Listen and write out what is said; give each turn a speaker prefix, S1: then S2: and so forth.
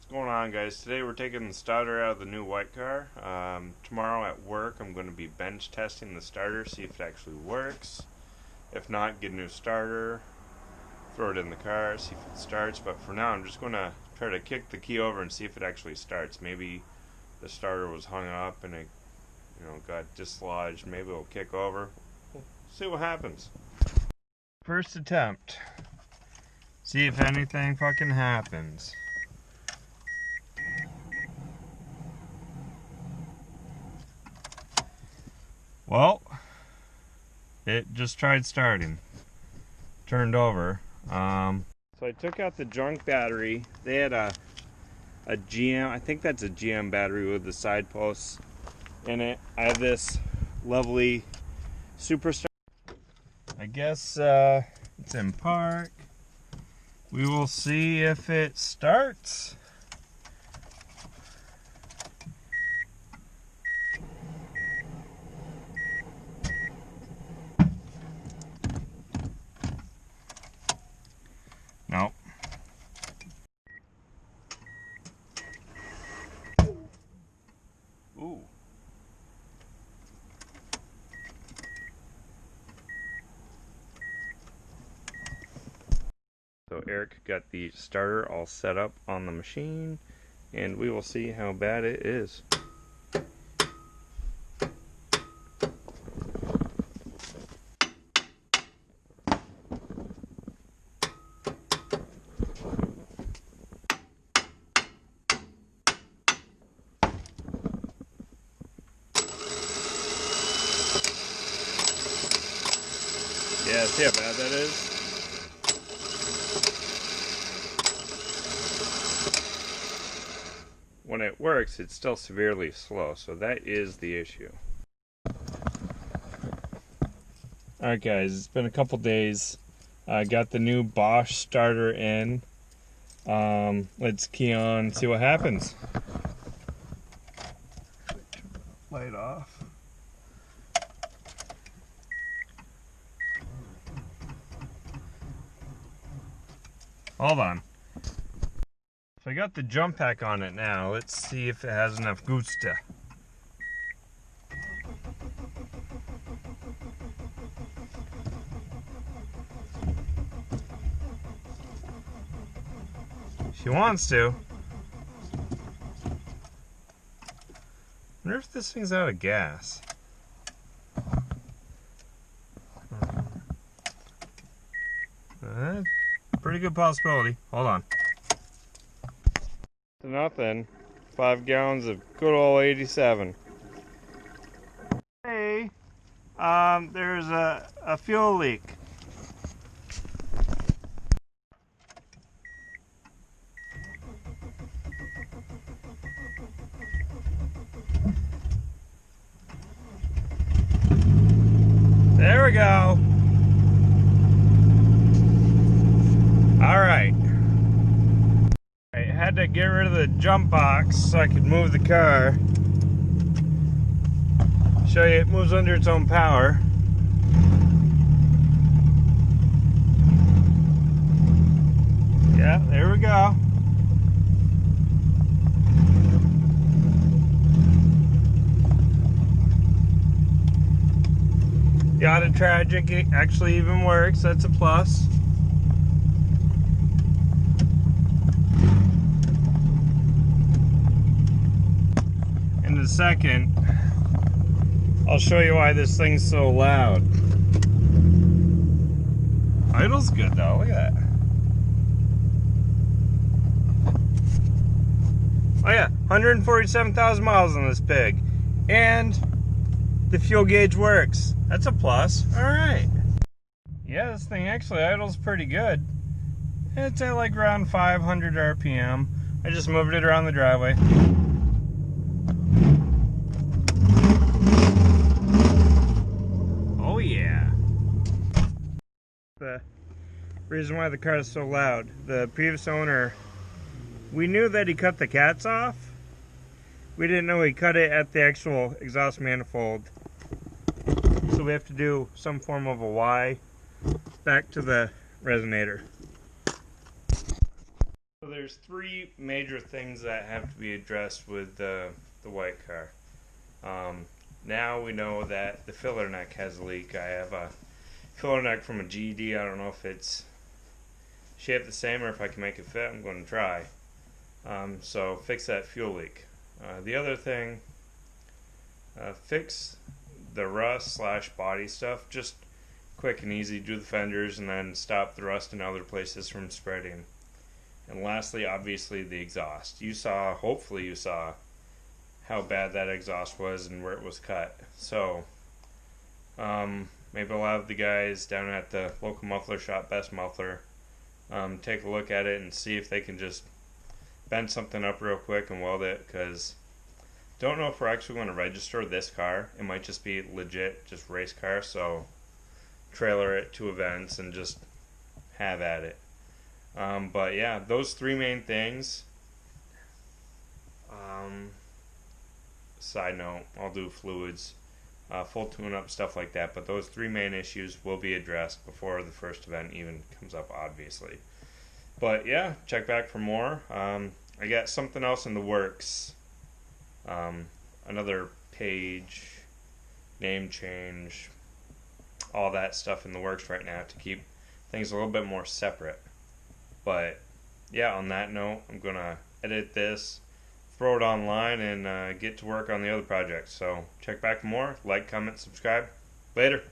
S1: going on, guys? Today we're taking the starter out of the new white car. Tomorrow at work I'm going to be bench testing the starter, see if it actually works. If not, get a new starter, throw it in the car, see if it starts. But for now I'm just going to try to kick the key over and see if it actually starts. Maybe the starter was hung up and it got dislodged. Maybe it'll kick over. We'll see what happens. First attempt. See if anything fucking happens. Well, it just tried starting. Turned over. So I took out the junk battery. They had a GM, I think that's a GM battery with the side posts in it. I have this lovely Superstar. I guess it's in park. We will see if it starts. No. Ooh. So Eric got the starter all set up on the machine, and we will see how bad it is. Yeah, see how bad that is? When it works, it's still severely slow, so that is the issue. Alright guys, it's been a couple days. I got the new Bosch starter in. Let's key on and see what happens. Light off. Hold on. So I got the jump pack on it now. Let's see if it has enough gusta. She wants to. I wonder if this thing's out of gas. Pretty good possibility. Hold on. To nothing. 5 gallons of good old 87. Hey, there's a fuel leak. There we go. Alright. I had to get rid of the jump box so I could move the car. Show you, it moves under its own power. Yeah, there we go. The Auto Tragic actually even works, that's a plus. In a second, I'll show you why this thing's so loud. Idle's good though, look at that. Oh yeah, 147,000 miles on this pig. And the fuel gauge works. That's a plus. Alright. Yeah, this thing actually idles pretty good. It's at like around 500 RPM. I just moved it around the driveway. Oh yeah. The reason why the car is so loud. The previous owner, we knew that he cut the cats off. We didn't know he cut it at the actual exhaust manifold. So we have to do some form of a Y back to the resonator. So there's three major things that have to be addressed with the white car. Um, Now we know that the filler neck has a leak. I have a filler neck from a GED. I don't know if it's shaped the same or if I can make it fit. I'm going to try. So fix that fuel leak. The other thing, fix the rust slash body stuff. Just quick and easy. Do the fenders and then stop the rust in other places from spreading. And lastly, obviously, the exhaust. Hopefully you saw how bad that exhaust was and where it was cut. So, maybe I'll have the guys down at the local muffler shop, Best Muffler, take a look at it and see if they can just bend something up real quick and weld it, because don't know if we're actually going to register this car. It might just be legit, just race car, so trailer it to events and just have at it. But yeah, those three main things. Side note, I'll do fluids, full tune-up, stuff like that. But those three main issues will be addressed before the first event even comes up, obviously. But yeah, check back for more. I got something else in the works. Another page, name change, all that stuff in the works right now to keep things a little bit more separate. But yeah, on that note, I'm gonna edit this, throw it online, and get to work on the other projects. So check back for more. Like, comment, subscribe. Later.